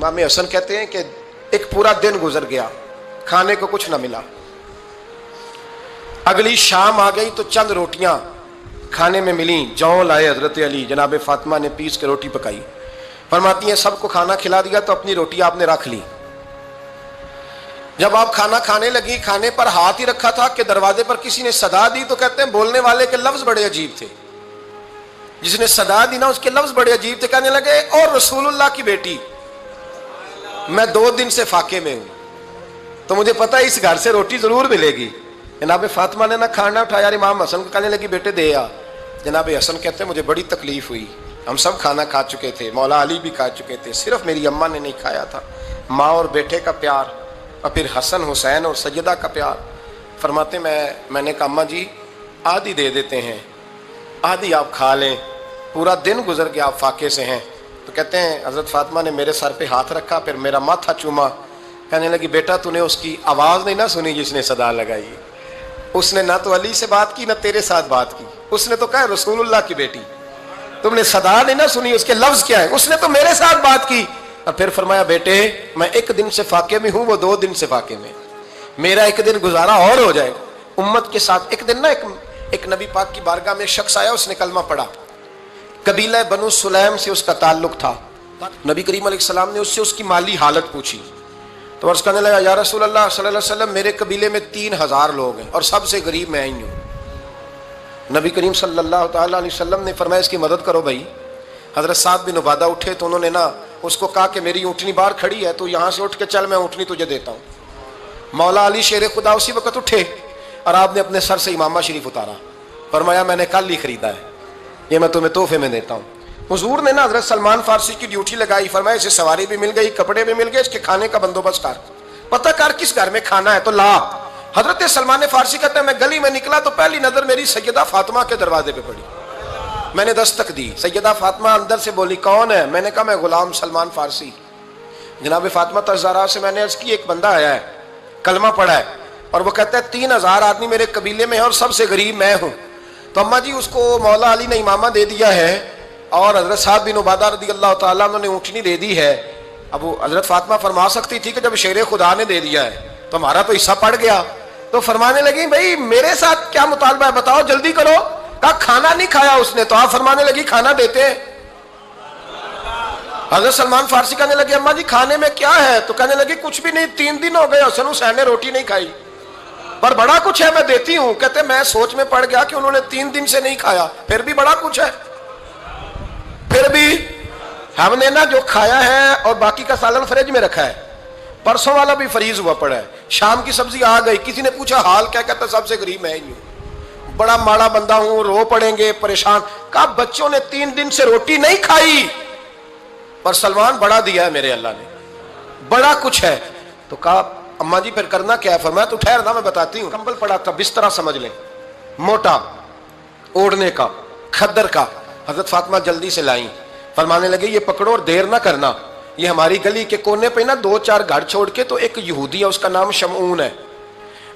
امام حسن کہتے ہیں کہ ایک پورا دن گزر گیا، کھانے کو کچھ نہ ملا۔ اگلی شام آ گئی تو چند روٹیاں کھانے میں ملیں، جوں لائے حضرت علی، جناب فاطمہ نے پیس کے روٹی پکائی۔ فرماتی ہیں سب کو کھانا کھلا دیا تو اپنی روٹی آپ نے رکھ لی۔ جب آپ کھانا کھانے لگی، کھانے پر ہاتھ ہی رکھا تھا کہ دروازے پر کسی نے صدا دی، تو کہتے ہیں بولنے والے کے لفظ بڑے عجیب تھے، جس نے صدا دی نا اس کے لفظ بڑے عجیب تھے، کہنے لگے اور رسول اللہ کی بیٹی، میں 2 دن سے فاقے میں ہوں، تو مجھے پتا ہے اس گھر سے روٹی ضرور ملے گی۔ جناب فاطمہ نے نہ کھانا اٹھایا، امام حسن کو کہنے لگی بیٹے دے آ۔ جناب حسن کہتے ہیں مجھے بڑی تکلیف ہوئی، ہم سب کھانا کھا چکے تھے، مولا علی بھی کھا چکے تھے، صرف میری اماں نے نہیں کھایا تھا۔ ماں اور بیٹے کا پیار، اور پھر حسن حسین اور سیدہ کا پیار۔ فرماتے میں نے کہا اماں جی آدھی دے دیتے ہیں، آدھی آپ کھا لیں، پورا دن گزر گیا آپ فاقے سے ہیں۔ تو کہتے ہیں حضرت فاطمہ نے میرے سر پہ ہاتھ رکھا، پھر میرا ماتھا چوما، کہنے لگی بیٹا تو نے اس کی آواز نہیں نہ سنی جس نے صدا لگائی، اس نے نہ تو علی سے بات کی نہ تیرے ساتھ بات کی، اس نے تو کہا رسول اللہ کی بیٹی، تم نے صدا نہیں نہ سنی، اس کے لفظ کیا ہے، اس نے تو میرے ساتھ بات کی۔ اور پھر فرمایا بیٹے میں 1 دن سے فاقے میں ہوں، وہ 2 دن سے فاقے میں، میرا 1 دن گزارا اور ہو جائے گا امت کے ساتھ۔ ایک دن نا ایک نبی پاک کی بارگاہ میں شخص آیا، اس نے کلمہ پڑھا، قبیلہ بنو سلیم سے اس کا تعلق تھا۔ نبی کریم علیہ السلام نے اس سے اس کی مالی حالت پوچھی، تو عرض کرنے لگا یا رسول اللہ صلی اللہ علیہ وسلم میرے قبیلے میں 3000 لوگ ہیں اور سب سے غریب میں ہی ہوں۔ نبی کریم صلی اللہ تعالیٰ علیہ وسلم نے فرمایا اس کی مدد کرو بھائی۔ حضرت سعد بن عبادہ اٹھے تو انہوں نے نا اس کو کہا کہ میری اونٹنی باہر کھڑی ہے، تو یہاں سے اٹھ کے چل، میں اونٹنی تجھے دیتا ہوں۔ مولا علی شیر خدا اسی وقت اٹھے اور آپ نے اپنے سر سے امامہ شریف اتارا، فرمایا میں نے کل ہی خریدا ہے، یہ میں تمہیں تحفے میں دیتا ہوں۔ حضور نے نا حضرت سلمان فارسی کی ڈیوٹی لگائی، فرمایا اسے سواری بھی مل گئی، کپڑے بھی مل گئے، اس کے کھانے کا بندوبست کر، پتہ کر کس گھر میں کھانا ہے تو لا۔ حضرت سلمان فارسی کہتے ہیں میں گلی میں نکلا تو پہلی نظر میری سیدہ فاطمہ کے دروازے پہ پڑی، میں نے دستک دی، سیدہ فاطمہ اندر سے بولی کون ہے؟ میں نے کہا میں غلام سلمان فارسی۔ جناب فاطمہ تزہرا سے میں نے عرض کی ایک بندہ آیا ہے، کلمہ پڑھا ہے، اور وہ کہتا ہے 3000 آدمی میرے قبیلے میں ہیں اور سب سے غریب میں ہوں۔ تو اماں جی اس کو مولا علی نے امامہ دے دیا ہے اور حضرت سعد بن عبادہ رضی اللہ تعالیٰ عنہ نے اونٹنی دے دی ہے۔ اب وہ حضرت فاطمہ فرما سکتی تھی کہ جب شیر خدا نے دے دیا ہے تو ہمارا تو حصہ پڑ گیا، تو فرمانے لگی بھائی میرے ساتھ کیا مطالبہ ہے بتاؤ جلدی کرو۔ کہا کھانا نہیں کھایا اس نے، تو آپ فرمانے لگی کھانا دیتے ہیں۔ حضرت سلمان فارسی کہنے لگے اماں جی کھانے میں کیا ہے؟ تو کہنے لگی کچھ بھی نہیں، 3 دن ہو گئے حسن حسین نے روٹی نہیں کھائی، پر بڑا کچھ ہے میں دیتی ہوں۔ کہتے میں سوچ میں پڑ گیا کہ انہوں نے 3 دن سے نہیں کھایا، پھر بھی بڑا کچھ ہے، پھر بھی ہم نے نا جو کھایا ہے اور باقی کا سالن فریج میں رکھا ہے، پرسوں والا بھی فریز ہوا پڑا ہے، شام کی سبزی آ گئی۔ کسی نے پوچھا حال کیا؟ کہتا سب سے غریب میں ہی ہوں، بڑا ماڑا بندہ ہوں، رو پڑیں گے پریشان۔ کہا بچوں نے 3 دن سے روٹی نہیں کھائی، پر سلمان بڑا دیا ہے میرے اللہ نے، بڑا کچھ ہے۔ تو کہا اماں جی پھر کرنا کیا ہے؟ فرمایا تو ٹھہر نا میں بتاتی ہوں۔ کمبل پڑا تھا، بسترا سمجھ لیں، موٹا اوڑھنے کا، کھدر کا۔ حضرت فاطمہ جلدی سے لائیں، فرمانے لگے یہ پکڑو اور دیر نہ کرنا، یہ ہماری گلی کے کونے پہ نا 2-4 گھر چھوڑ کے تو ایک یہودی ہے، اس کا نام شمعون ہے،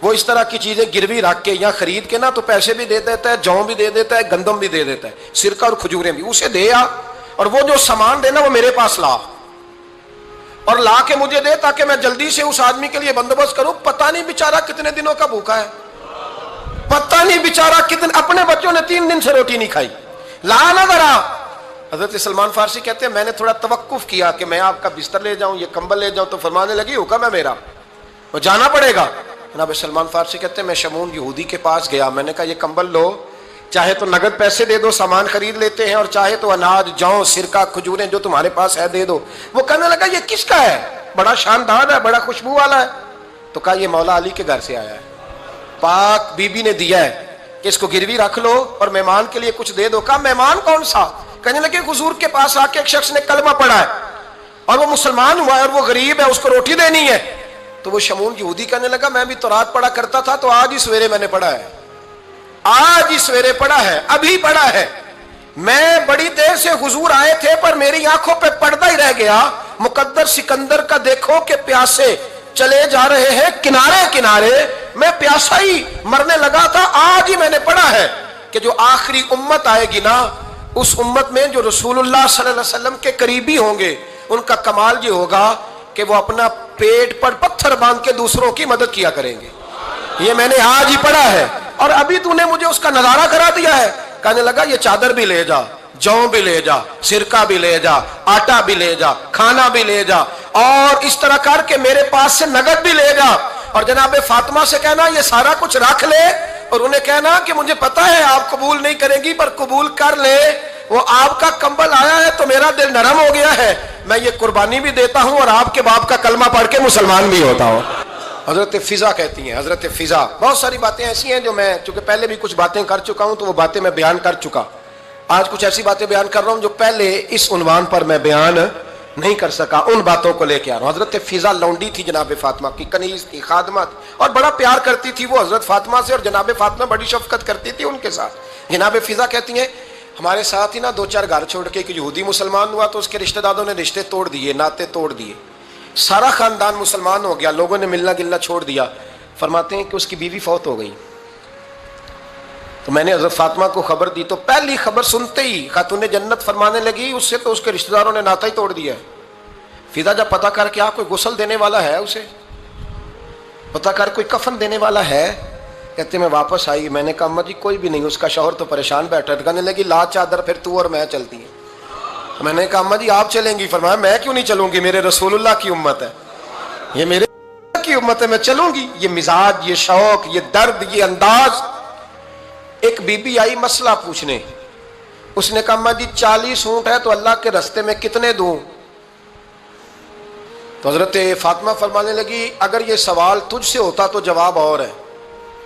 وہ اس طرح کی چیزیں گروی رکھ کے یا خرید کے نا تو پیسے بھی دے دیتا ہے، جوں بھی دے دیتا ہے، گندم بھی دے دیتا ہے، سرکہ اور کھجوریں بھی، اسے دے آ، اور وہ جو سامان دینا وہ میرے پاس لا، اور لا کے مجھے دے تاکہ میں جلدی سے اس آدمی کے لیے بندوبست کروں۔ پتہ نہیں بیچارہ کتنے دنوں کا بھوکا ہے، پتہ نہیں بیچارہ کتنے، اپنے بچوں نے 3 دن سے روٹی نہیں کھائی، لا نہ ذرا۔ حضرت سلمان فارسی کہتے ہیں میں نے تھوڑا توقف کیا کہ میں آپ کا بستر لے جاؤں، یہ کمبل لے جاؤں، تو فرمانے لگی حکم ہے میرا، وہ جانا پڑے گا۔ جناب سلمان فارسی کہتے ہیں میں شمعون یہودی کے پاس گیا، میں نے کہا یہ کمبل لو، چاہے تو نگد پیسے دے دو، سامان خرید لیتے ہیں، اور چاہے تو اناج، جوں، سرکہ، کھجوریں جو تمہارے پاس ہے دے دو۔ وہ کہنے لگا یہ کس کا ہے؟ بڑا شاندار ہے، بڑا خوشبو والا ہے۔ تو کہا یہ مولا علی کے گھر سے آیا ہے، پاک بی بی نے دیا ہے کہ اس کو گروی رکھ لو اور مہمان کے لیے کچھ دے دو۔ کہا مہمان کون سا؟ کہنے لگے حضور کے پاس آ کے ایک شخص نے کلمہ پڑھا ہے اور وہ مسلمان ہوا ہے اور وہ غریب ہے، اس کو روٹی دینی ہے۔ تو وہ شمعون یہودی کہنے لگا میں بھی تو رات پڑھا کرتا تھا، تو آج ہی سویرے میں نے پڑھا ہے، آج ہی سویرے پڑھا ہے، ابھی پڑھا ہے، میں بڑی دیر سے حضور آئے تھے پر میری آنکھوں پہ پردہ ہی رہ گیا، مقدر سکندر کا دیکھو کہ پیاسے چلے جا رہے ہیں کنارے کنارے، میں پیاسا ہی مرنے لگا تھا، آج ہی میں نے پڑھا ہے کہ جو آخری امت آئے گی نا، اس امت میں جو رسول اللہ صلی اللہ علیہ وسلم کے قریبی ہوں گے ان کا کمال یہ ہوگا کہ وہ اپنا پیٹ پر پتھر باندھ کے دوسروں کی مدد کیا کریں گے. یہ میں نے آج ہی پڑھا ہے اور ابھی تو نے مجھے اس کا نظارہ کرا دیا ہے. کہنے لگا یہ چادر بھی لے جا, جو بھی لے جا, سرکہ بھی لے جا, آٹا بھی لے جا, کھانا بھی لے جا, اور اس طرح کر کے میرے پاس سے نقد بھی لے جا, اور جناب فاطمہ سے کہنا یہ سارا کچھ رکھ لے, اور انہیں کہنا کہ مجھے پتا ہے آپ قبول نہیں کریں گی پر قبول کر لے, وہ آپ کا کمبل آیا ہے تو میرا دل نرم ہو گیا ہے, میں یہ قربانی بھی دیتا ہوں اور آپ کے باپ کا کلمہ پڑھ کے مسلمان بھی ہوتا ہوں. حضرت فضا کہتی ہیں, حضرت فضا. بہت ساری باتیں ایسی ہیں جو میں چونکہ پہلے بھی کچھ باتیں کر چکا ہوں تو وہ باتیں میں بیان کر چکا. آج کچھ ایسی باتیں بیان کر رہا ہوں جو پہلے اس عنوان پر میں بیان نہیں کر سکا, ان باتوں کو لے کے آ رہا ہوں. حضرت فضا لونڈی تھی جناب فاطمہ کی, کنیز تھی, خادمہ تھی, اور بڑا پیار کرتی تھی وہ حضرت فاطمہ سے, اور جناب فاطمہ بڑی شفقت کرتی تھی ان کے ساتھ. جناب فضا کہتی ہیں ہمارے ساتھ ہی نا 2-4 گھر چھوڑ کے ایک یہودی مسلمان ہوا تو اس کے رشتہ داروں نے رشتے توڑ دیے, ناطے توڑ دیے, سارا خاندان مسلمان ہو گیا, لوگوں نے ملنا گلنا چھوڑ دیا. فرماتے ہیں کہ اس کی بیوی فوت ہو گئی. تو میں نے حضرت فاطمہ کو خبر دی تو پہلی خبر سنتے ہی خاتون جنت فرمانے لگی اس سے تو اس کے رشتہ داروں نے ناتا ہی توڑ دیا ہے. فضا جب پتہ کر کے کوئی غسل دینے والا ہے, اسے پتہ کر کوئی کفن دینے والا ہے, کہتے میں واپس آئی. میں نے کہا اماں جی کوئی بھی نہیں, اس کا شوہر تو پریشان بیٹھا ہے. کہنے لگی لا چادر پھر تو اور میں چلتی ہیں. میں نے کہا اماں جی آپ چلیں گی؟ فرمایا میں کیوں نہیں چلوں گی, میرے رسول اللہ کی امت ہے, یہ میرے کی امت ہے, میں چلوں گی. یہ مزاج, یہ شوق, یہ درد, یہ انداز. ایک بی بی آئی مسئلہ پوچھنے, اس نے کہا اماں جی 40 اونٹ ہے تو اللہ کے رستے میں کتنے دوں؟ تو حضرت فاطمہ فرمانے لگی اگر یہ سوال تجھ سے ہوتا تو جواب اور ہے,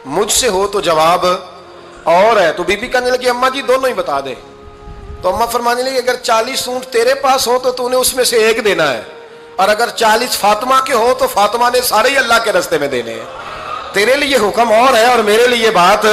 مجھ سے ہو تو جواب اور ہے. تو بی بی کہنے لگی اماں جی دونوں ہی بتا دے. تو اماں فرمانے لگی اگر 40 اونٹ تیرے پاس ہو تو تو نے اس میں سے ایک دینا ہے, اور اگر 40 فاطمہ کے ہو تو فاطمہ نے سارے ہی اللہ کے رستے میں دینے ہیں. تیرے لیے حکم اور ہے اور میرے لیے بات